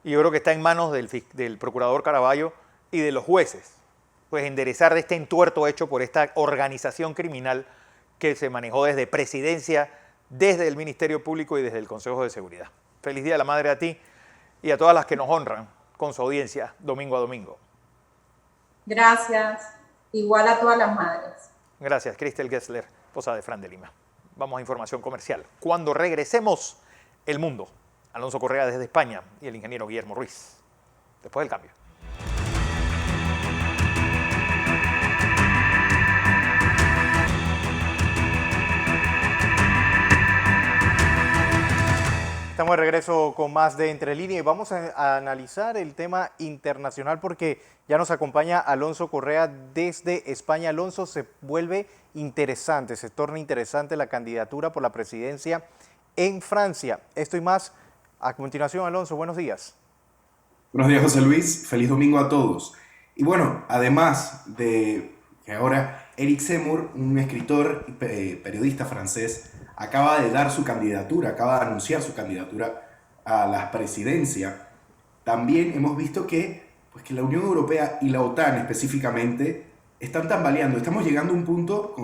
y yo creo que está en manos del procurador Caraballo y de los jueces, pues enderezar de este entuerto hecho por esta organización criminal que se manejó desde presidencia, desde el Ministerio Público y desde el Consejo de Seguridad. Feliz Día de la Madre a ti y a todas las que nos honran con su audiencia domingo a domingo. Gracias. Igual a todas las madres. Gracias, Cristel Gessler, esposa de Fran de Lima. Vamos a información comercial. Cuando regresemos, El Mundo. Alonso Correa desde España y el ingeniero Guillermo Ruiz. Después del cambio. Estamos de regreso con más de Entre Líneas y vamos a analizar el tema internacional porque ya nos acompaña Alonso Correa desde España. Alonso, se vuelve interesante, se torna interesante la candidatura por la presidencia en Francia. Esto y más a continuación. Alonso, buenos días. Buenos días, José Luis. Feliz domingo a todos. Y bueno, además de que ahora Eric Zemmour, un escritor y periodista francés, acaba de dar su candidatura, acaba de anunciar su candidatura a la presidencia. También hemos visto que, pues, que la Unión Europea y la OTAN específicamente están tambaleando. Estamos llegando a un punto,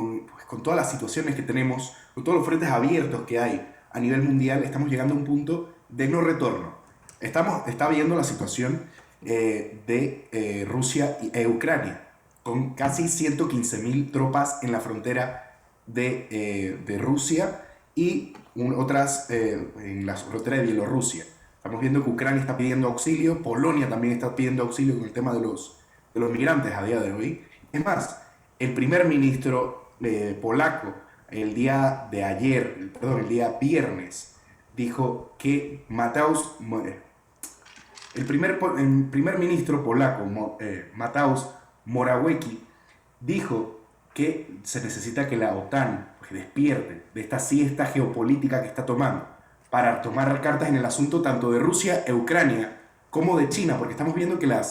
con todas las situaciones que tenemos, con todos los frentes abiertos que hay a nivel mundial, estamos llegando a un punto de no retorno. Está viendo la situación de Rusia e Ucrania, con casi 115.000 tropas en la frontera de Rusia y otras en la frontera de Bielorrusia. Estamos viendo que Ucrania está pidiendo auxilio, Polonia también está pidiendo auxilio con el tema de los migrantes a día de hoy. Es más, el primer ministro polaco el día viernes, dijo que el primer ministro polaco, Mateusz Morawiecki, dijo que se necesita que la OTAN despierte de esta siesta geopolítica que está tomando para tomar cartas en el asunto tanto de Rusia e Ucrania como de China, porque estamos viendo que la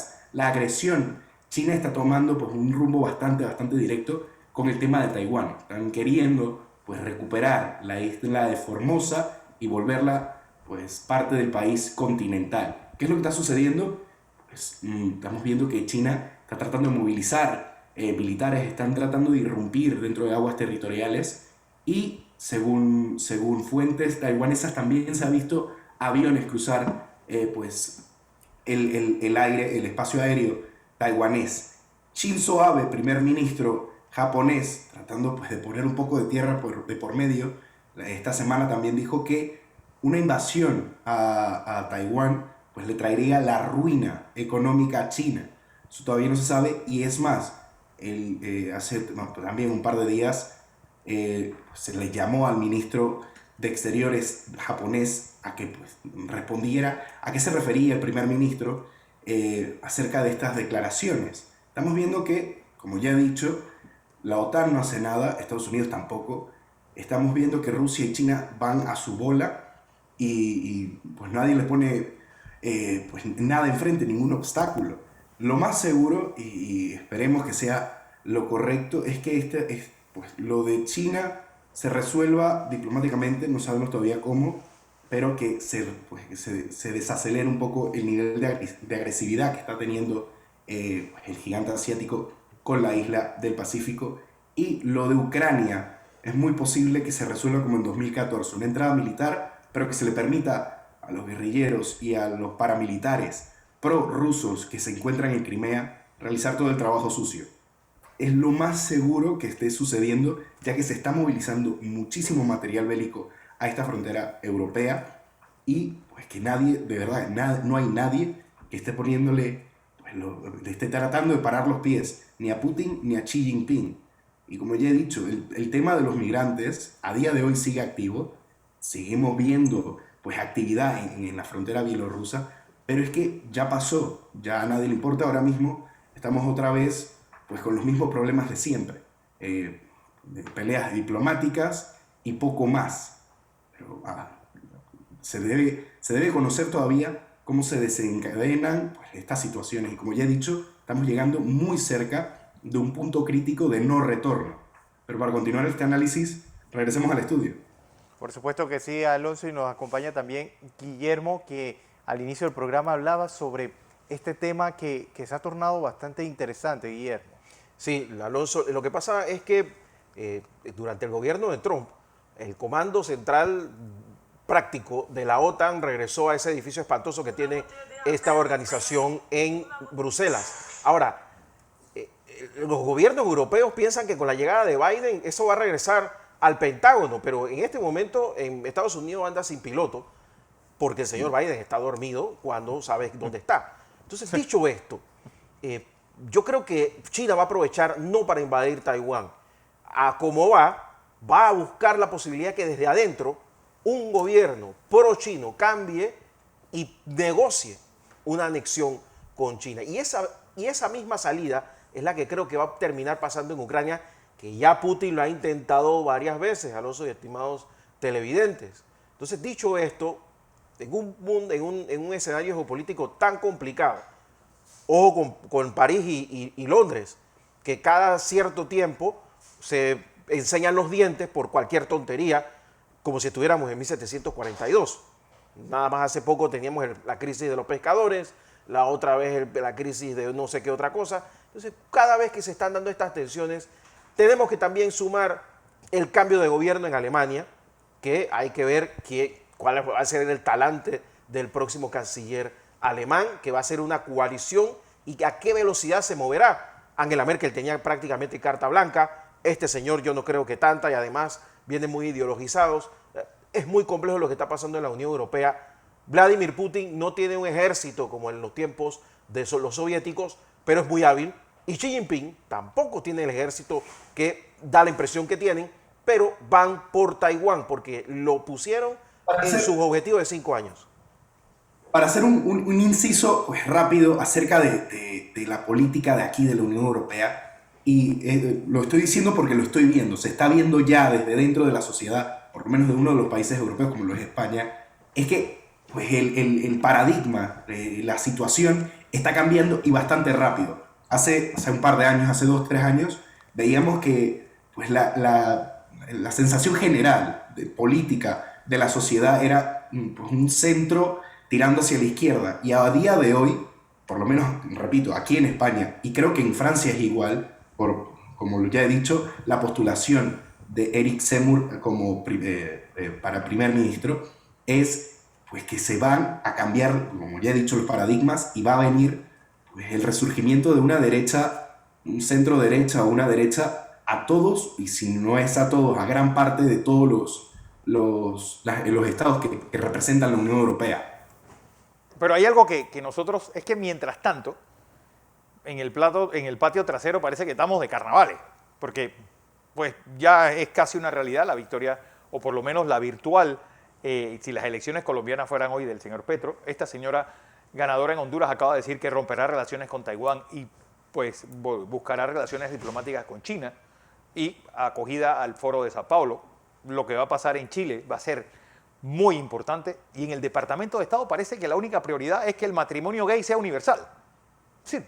agresión China está tomando pues, un rumbo bastante directo con el tema de Taiwán. Están queriendo pues, recuperar la isla de Formosa y volverla pues, parte del país continental. ¿Qué es lo que está sucediendo? Pues, estamos viendo que China está tratando de movilizar militares, están tratando de irrumpir dentro de aguas territoriales y según fuentes taiwanesas también se ha visto aviones cruzar pues, el espacio aéreo taiwanés. Shinzo Abe, primer ministro japonés, tratando pues, de poner un poco de tierra de por medio, esta semana también dijo que una invasión a Taiwán pues, le traería la ruina económica a China. Eso todavía no se sabe y es más, también un par de días se le llamó al ministro de Exteriores japonés a que pues, respondiera a qué se refería el primer ministro acerca de estas declaraciones. Estamos viendo que, como ya he dicho, la OTAN no hace nada, Estados Unidos tampoco. Estamos viendo que Rusia y China van a su bola y pues nadie le pone pues, nada enfrente, ningún obstáculo. Lo más seguro, y esperemos que sea lo correcto, es que pues, lo de China se resuelva diplomáticamente, no sabemos todavía cómo, pero que se desacelere un poco el nivel de agresividad que está teniendo el gigante asiático con la isla del Pacífico. Y lo de Ucrania es muy posible que se resuelva como en 2014, una entrada militar, pero que se le permita a los guerrilleros y a los paramilitares prorrusos que se encuentran en Crimea realizar todo el trabajo sucio. Es lo más seguro que esté sucediendo, ya que se está movilizando muchísimo material bélico a esta frontera europea y pues que nadie, de verdad, no hay nadie que esté poniéndole, pues, le esté tratando de parar los pies, ni a Putin ni a Xi Jinping. Y como ya he dicho, el tema de los migrantes a día de hoy sigue activo, seguimos viendo pues actividad en la frontera bielorrusa, pero es que ya pasó, ya a nadie le importa ahora mismo, estamos otra vez pues con los mismos problemas de siempre, de peleas diplomáticas y poco más. Pero, se debe conocer todavía cómo se desencadenan pues, estas situaciones y como ya he dicho, estamos llegando muy cerca de un punto crítico de no retorno. Pero para continuar este análisis, regresemos al estudio. Por supuesto que sí, Alonso, y nos acompaña también Guillermo, que al inicio del programa hablaba sobre este tema que se ha tornado bastante interesante, Guillermo. Sí, Alonso, lo que pasa es que durante el gobierno de Trump, el comando central práctico de la OTAN regresó a ese edificio espantoso que tiene esta organización en Bruselas. Ahora, los gobiernos europeos piensan que con la llegada de Biden eso va a regresar al Pentágono, pero en este momento en Estados Unidos anda sin piloto porque el señor Biden está dormido cuando sabe dónde está. Entonces, dicho esto, yo creo que China va a aprovechar no para invadir Taiwán, a cómo va a buscar la posibilidad que desde adentro un gobierno pro-chino cambie y negocie una anexión con China. Y esa misma salida es la que creo que va a terminar pasando en Ucrania, que ya Putin lo ha intentado varias veces, Alonso y estimados televidentes. Entonces, dicho esto, en un mundo, en un escenario geopolítico tan complicado, ojo con París y Londres, que cada cierto tiempo se enseñan los dientes por cualquier tontería, como si estuviéramos en 1742. Nada más hace poco teníamos la crisis de los pescadores, la otra vez la crisis de no sé qué otra cosa. Entonces, cada vez que se están dando estas tensiones, tenemos que también sumar el cambio de gobierno en Alemania, que hay que ver cuál va a ser el talante del próximo canciller alemán, que va a ser una coalición y a qué velocidad se moverá. Angela Merkel tenía prácticamente carta blanca, este señor yo no creo que tanta, y además vienen muy ideologizados. Es muy complejo lo que está pasando en la Unión Europea. Vladimir Putin no tiene un ejército como en los tiempos de los soviéticos, pero es muy hábil. Y Xi Jinping tampoco tiene el ejército que da la impresión que tienen, pero van por Taiwán porque lo pusieron en sus objetivos de 5 años. Para hacer un inciso pues, rápido acerca de la política de aquí de la Unión Europea, y lo estoy diciendo porque lo estoy viendo, se está viendo ya desde dentro de la sociedad, por lo menos de uno de los países europeos como lo es España, es que pues, el paradigma, la situación está cambiando y bastante rápido. Hace un par de años, hace 2, 3 años, veíamos que pues, la sensación general de política de la sociedad era pues, un centro tirando hacia la izquierda, y a día de hoy, por lo menos, repito, aquí en España, y creo que en Francia es igual, como ya he dicho, la postulación de Eric Zemmour como para primer ministro es pues, que se van a cambiar, como ya he dicho, los paradigmas, y va a venir pues, el resurgimiento de una derecha, un centro derecha o una derecha a todos, y si no es a todos, a gran parte de todos los estados que representan la Unión Europea. Pero hay algo que nosotros, es que mientras tanto, en el patio trasero parece que estamos de carnavales, porque pues ya es casi una realidad la victoria, o por lo menos la virtual, si las elecciones colombianas fueran hoy del señor Petro. Esta señora ganadora en Honduras acaba de decir que romperá relaciones con Taiwán y pues buscará relaciones diplomáticas con China, y acogida al foro de Sao Paulo. Lo que va a pasar en Chile va a ser muy importante, y en el Departamento de Estado parece que la única prioridad es que el matrimonio gay sea universal. Sí,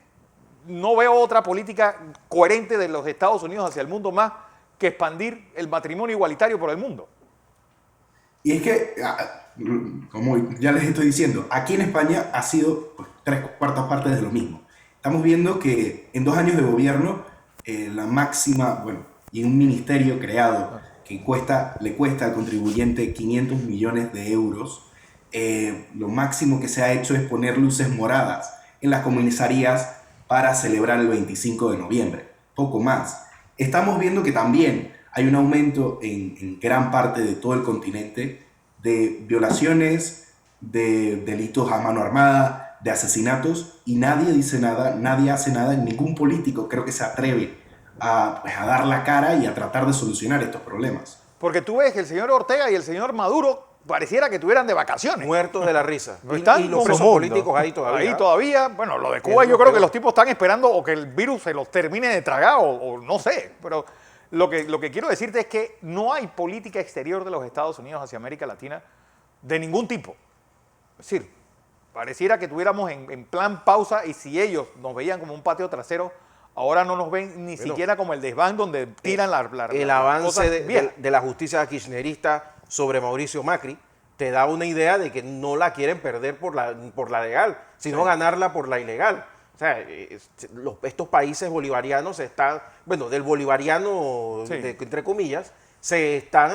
no veo otra política coherente de los Estados Unidos hacia el mundo más que expandir el matrimonio igualitario por el mundo. Y es que, como ya les estoy diciendo, aquí en España ha sido pues, 3/4 partes de lo mismo. Estamos viendo que en 2 años de gobierno, la máxima, bueno, y un ministerio creado que le cuesta al contribuyente 500 millones de euros, lo máximo que se ha hecho es poner luces moradas en las comisarías para celebrar el 25 de noviembre, poco más. Estamos viendo que también hay un aumento en gran parte de todo el continente de violaciones, de delitos a mano armada, de asesinatos, y nadie dice nada, nadie hace nada, ningún político creo que se atreve a dar la cara y a tratar de solucionar estos problemas. Porque tú ves que el señor Ortega y el señor Maduro pareciera que estuvieran de vacaciones. Muertos de la risa. No están y los presos como políticos ahí todavía. Ahí todavía, bueno, lo de Cuba yo creo que los tipos están esperando o que el virus se los termine de tragar o no sé, pero lo que quiero decirte es que no hay política exterior de los Estados Unidos hacia América Latina de ningún tipo. Es decir, pareciera que tuviéramos en plan pausa, y si ellos nos veían como un patio trasero, ahora no nos ven ni siquiera como el desván donde tiran el avance de la justicia kirchnerista sobre Mauricio Macri te da una idea de que no la quieren perder por la legal, sino ganarla por la ilegal. O sea, estos países bolivarianos del bolivariano, entre comillas, se están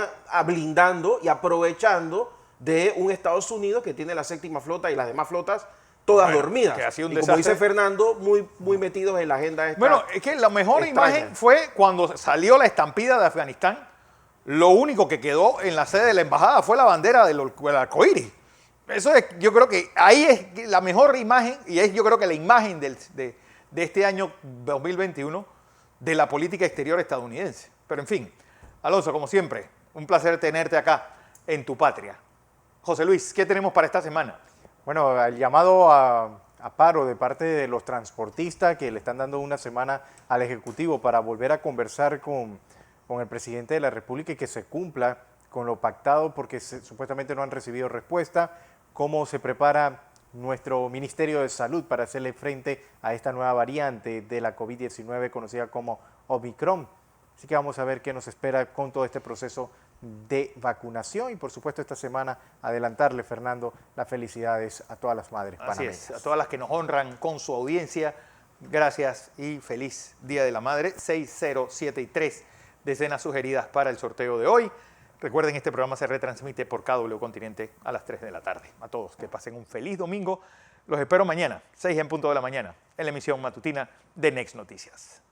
blindando y aprovechando de un Estados Unidos que tiene la 7ª flota y las demás flotas todas dormidas. Que ha sido un y como dice Fernando, muy metidos en la agenda esta. Bueno, es que la mejor imagen fue cuando salió la estampida de Afganistán. Lo único que quedó en la sede de la embajada fue la bandera del arcoíris. Eso es, yo creo que ahí es la mejor imagen, y es yo creo que la imagen de este año 2021 de la política exterior estadounidense. Pero en fin, Alonso, como siempre, un placer tenerte acá en tu patria. José Luis, ¿qué tenemos para esta semana? Bueno, el llamado a paro de parte de los transportistas, que le están dando una semana al Ejecutivo para volver a conversar con el presidente de la República y que se cumpla con lo pactado, porque supuestamente no han recibido respuesta. ¿Cómo se prepara nuestro Ministerio de Salud para hacerle frente a esta nueva variante de la COVID-19 conocida como Omicron? Así que vamos a ver qué nos espera con todo este proceso de vacunación y por supuesto esta semana adelantarle, Fernando, las felicidades a todas las madres Así panameñas. es, a todas las que nos honran con su audiencia, gracias y feliz Día de la Madre. 6073 decenas sugeridas para el sorteo de hoy. Recuerden, este programa se retransmite por KW Continente a las 3 de la tarde. A todos que pasen un feliz domingo. Los espero mañana, 6 en punto de la mañana, en la emisión matutina de Next Noticias.